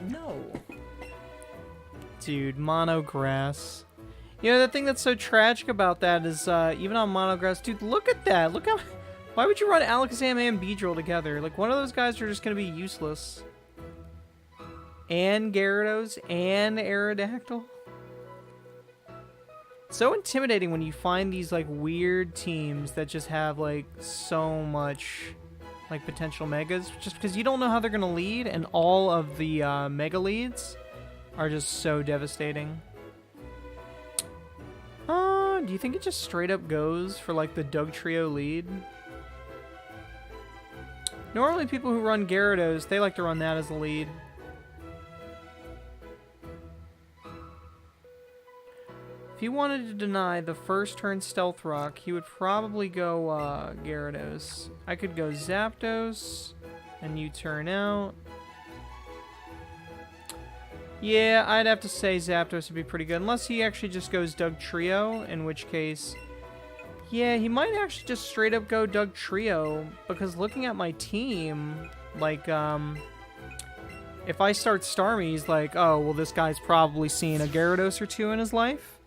No. Dude, mono grass. You know, the thing that's so tragic about that is, even on mono grass, dude, look at that. Look how... Why would you run Alakazam and Beedrill together? Like, one of those guys are just gonna be useless. And Gyarados and Aerodactyl. So intimidating when you find these, like, weird teams that just have, like, so much, like, potential megas. Just because you don't know how they're gonna lead, and all of the, mega leads are just so devastating. Do you think it just straight up goes for, like, the Dugtrio lead? Normally people who run Gyarados, they like to run that as the lead. If he wanted to deny the first turn Stealth Rock, he would probably go Gyarados. I could go Zapdos, and you turn out. Yeah, I'd have to say Zapdos would be pretty good, unless he actually just goes Dugtrio, in which case... Yeah, he might actually just straight up go Dugtrio, because looking at my team, like, if I start Starmie, he's like, oh, well, this guy's probably seen a Gyarados or two in his life.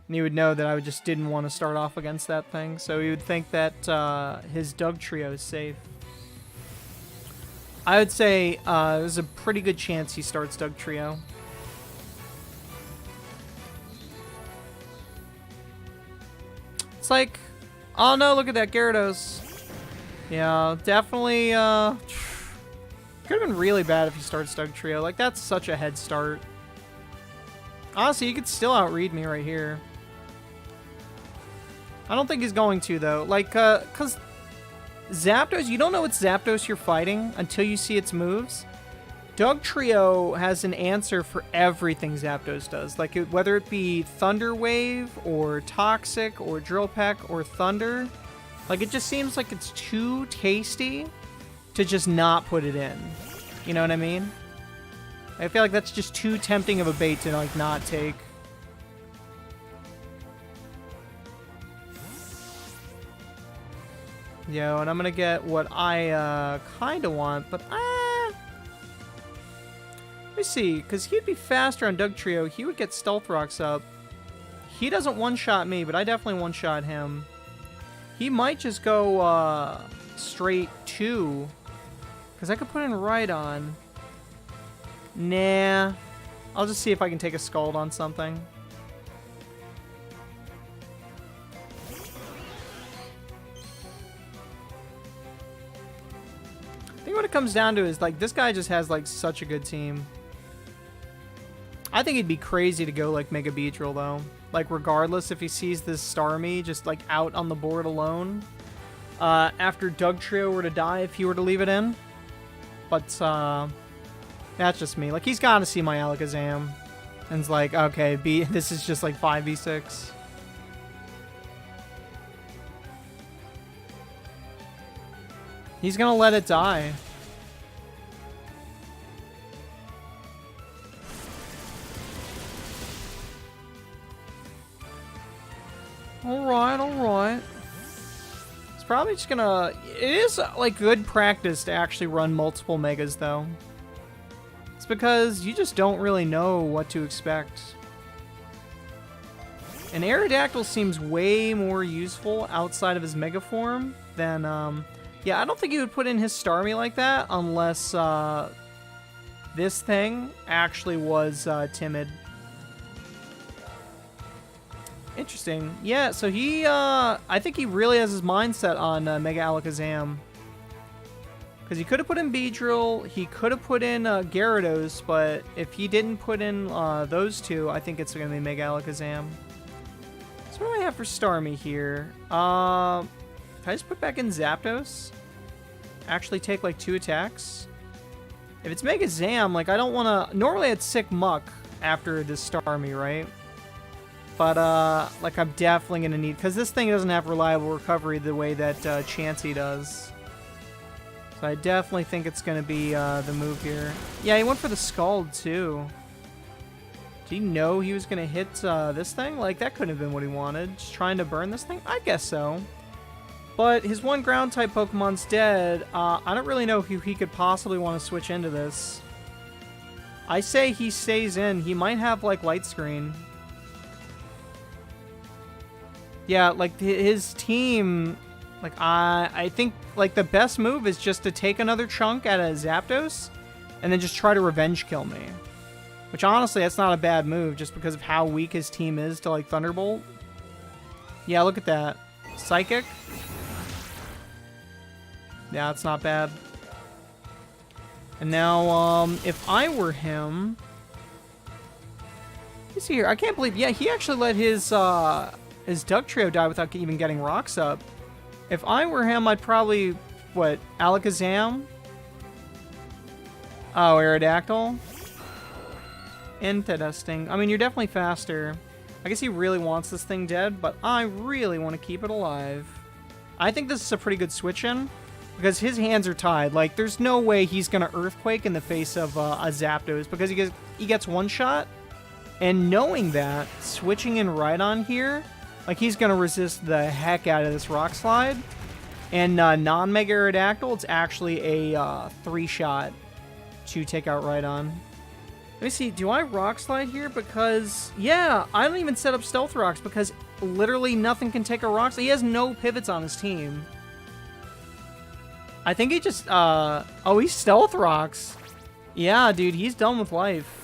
And he would know that I just didn't want to start off against that thing, so he would think that his Dugtrio is safe. I would say there's a pretty good chance he starts Dugtrio. It's like, oh no, look at that Gyarados. Yeah, definitely, could have been really bad if he starts Dugtrio. Like, that's such a head start. Honestly, he could still outread me right here. I don't think he's going to, though. Like, because Zapdos, you don't know what Zapdos you're fighting until you see its moves. Dugtrio has an answer for everything Zapdos does. Like, whether it be Thunder Wave, or Toxic, or Drill Peck, or Thunder. Like, it just seems like it's too tasty to just not put it in. You know what I mean? I feel like that's just too tempting of a bait to, like, not take. Yo, and I'm gonna get what I, kinda want, but, let me see, because he'd be faster on Dugtrio. He would get Stealth Rocks up. He doesn't one-shot me, but I definitely one-shot him. He might just go, straight 2. Because I could put in Rhydon. Nah. I'll just see if I can take a Scald on something. I think what it comes down to is, like, this guy just has, like, such a good team. I think he'd be crazy to go, like, Mega Beedrill, though. Like, regardless if he sees this Starmie just, like, out on the board alone. After Dugtrio were to die, if he were to leave it in. But, that's just me. Like, he's got to see my Alakazam. And it's like, okay, this is just, like, 5v6. He's gonna let it die. Alright, alright. It's probably just gonna... It is, like, good practice to actually run multiple Megas, though. It's because you just don't really know what to expect. And Aerodactyl seems way more useful outside of his Mega form than, yeah, I don't think he would put in his Starmie like that unless, this thing actually was, timid. Interesting. Yeah, so he, I think he really has his mindset on Mega Alakazam. Because he could have put in Beedrill, he could have put in Gyarados, but if he didn't put in those two, I think it's going to be Mega Alakazam. So what do I have for Starmie here? Can I just put back in Zapdos? Actually take, like, 2 attacks? If it's Mega Zam, like, I don't want to... Normally I'd Sick Muck after this Starmie, right? But, like, I'm definitely going to need... Because this thing doesn't have reliable recovery the way that Chansey does. So I definitely think it's going to be the move here. Yeah, he went for the Scald, too. Did he know he was going to hit this thing? Like, that couldn't have been what he wanted. Just trying to burn this thing? I guess so. But his one Ground-type Pokemon's dead. I don't really know who he could possibly want to switch into this. I say he stays in. He might have, like, light screen. Yeah, like, his team... Like, I think, like, the best move is just to take another chunk out of Zapdos and then just try to revenge kill me. Which, honestly, that's not a bad move just because of how weak his team is to, like, Thunderbolt. Yeah, look at that. Psychic. Yeah, it's not bad. And now, if I were him... You see here, I can't believe... Yeah, he actually let his Dugtrio die without even getting rocks up. If I were him, I'd probably... What? Alakazam? Oh, Aerodactyl? Interesting. I mean, you're definitely faster. I guess he really wants this thing dead, but I really want to keep it alive. I think this is a pretty good switch-in, because his hands are tied. Like, there's no way he's going to Earthquake in the face of a Zapdos, because he gets one shot, and knowing that, switching in Rhydon here, like, he's going to resist the heck out of this Rock Slide, and non-Mega Aerodactyl, it's actually a 3-shot to take out Rhydon. Let me see, do I Rock Slide here? Because, yeah, I don't even set up Stealth Rocks because literally nothing can take a Rock Slide. He has no pivots on his team. I think he just, oh, he Stealth Rocks. Yeah, dude, he's done with life.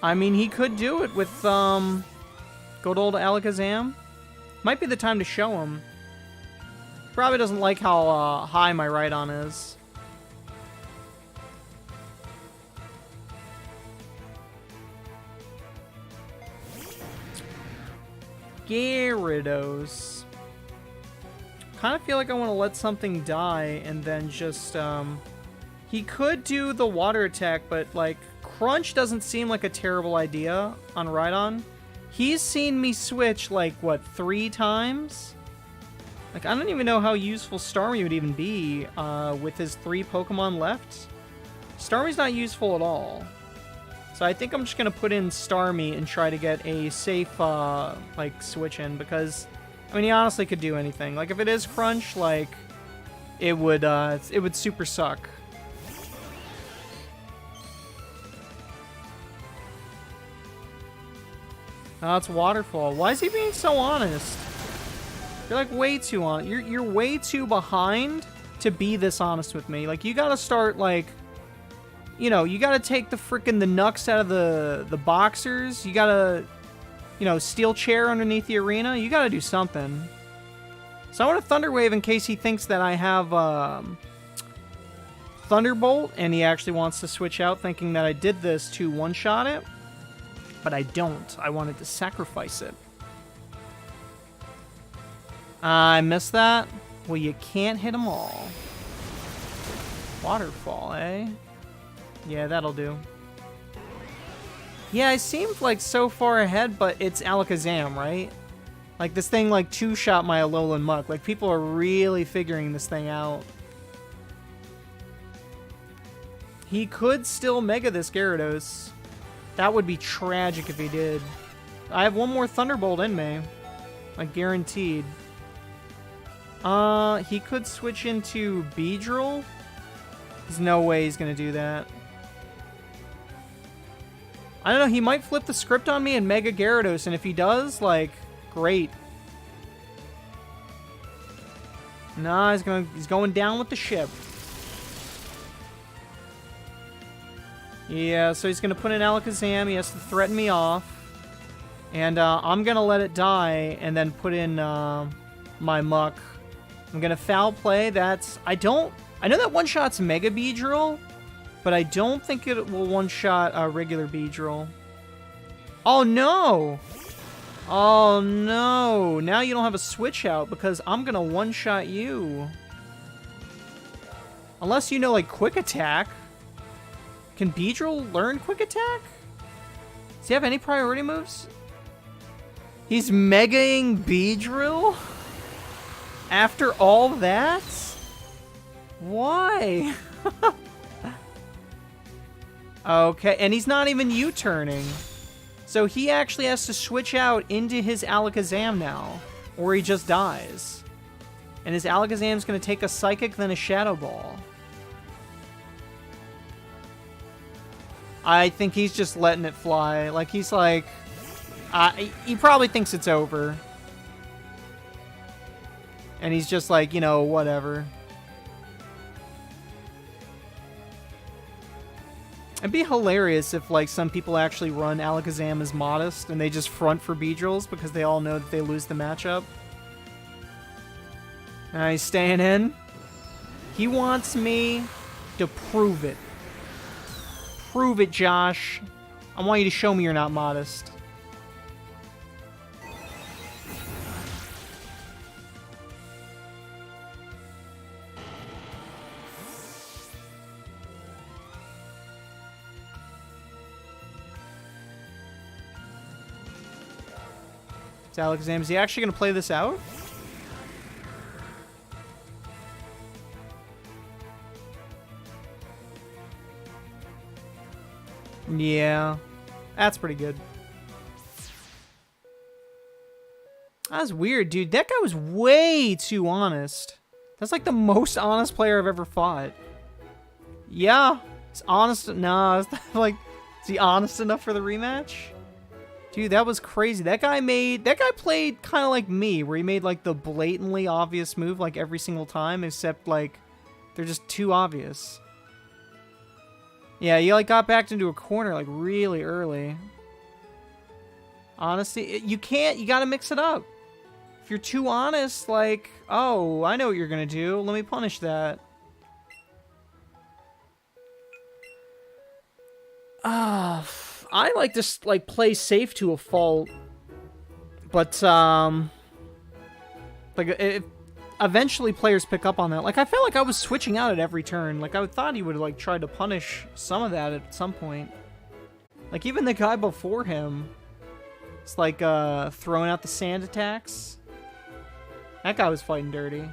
I mean, he could do it with, good old Alakazam. Might be the time to show him. Probably doesn't like how high my Rhydon is. Gyarados. Kind of feel like I want to let something die and then just, he could do the water attack, but, like, Crunch doesn't seem like a terrible idea on Rhydon. He's seen me switch, like, what, 3 times? Like, I don't even know how useful Starmie would even be with his 3 Pokemon left. Starmie's not useful at all. So I think I'm just going to put in Starmie and try to get a safe, like, switch in. Because, I mean, he honestly could do anything. Like, if it is Crunch, like, it would super suck. Oh, it's Waterfall. Why is he being so honest? You're like way too on. You're way too behind to be this honest with me. Like, you gotta start, like, you know, you gotta take the Nux out of the boxers. You gotta, you know, steel chair underneath the arena. You gotta do something. So I want a Thunder Wave in case he thinks that I have Thunderbolt and he actually wants to switch out, thinking that I did this to one-shot it. But I don't. I wanted to sacrifice it. I missed that. Well, you can't hit them all. Waterfall, eh? Yeah, that'll do. Yeah, I seemed like so far ahead, but it's Alakazam, right? Like, this thing, like, 2-shot my Alolan Muck. Like, people are really figuring this thing out. He could still Mega this Gyarados. That would be tragic if he did. I have one more Thunderbolt in me. Like, guaranteed. He could switch into Beedrill. There's no way he's gonna do that. I don't know, he might flip the script on me and Mega Gyarados, and if he does, like, great. Nah, he's going down with the ship. Yeah, so he's going to put in Alakazam. He has to threaten me off. And I'm going to let it die and then put in my Muck. I'm going to Foul Play. I know that one-shot's Mega Beedrill, but I don't think it will one-shot a regular Beedrill. Oh, no! Oh, no! Now you don't have a switch out because I'm going to one-shot you. Unless you know, like, Quick Attack. Can Beedrill learn Quick Attack? Does he have any priority moves? He's Megaing Beedrill? After all that? Why? Okay, and he's not even U-turning. So he actually has to switch out into his Alakazam now, or he just dies. And his Alakazam's going to take a Psychic, then a Shadow Ball. I think he's just letting it fly. Like, he's like... he probably thinks it's over. And he's just like, you know, whatever. It'd be hilarious if, like, some people actually run Alakazam as Modest and they just front for Beedrills because they all know that they lose the matchup. He's staying in. He wants me to prove it. Prove it, Josh. I want you to show me you're not Modest. It's Alakazam. Is he actually going to play this out? Yeah. That's pretty good. That's weird, dude. That guy was way too honest. That's like the most honest player I've ever fought. Yeah. It's honest. Nah. It's like, is he honest enough for the rematch? Dude, that was crazy. That guy played kind of like me, where he made like the blatantly obvious move like every single time, except like they're just too obvious. Yeah, he like got backed into a corner like really early. Honestly, you gotta mix it up. If you're too honest, like, oh, I know what you're gonna do. Let me punish that. I like to like play safe to a fault, but like if eventually players pick up on that. Like I felt like I was switching out at every turn. Like I thought he would like try to punish some of that at some point. Like even the guy before him, it's like throwing out the sand attacks. That guy was fighting dirty.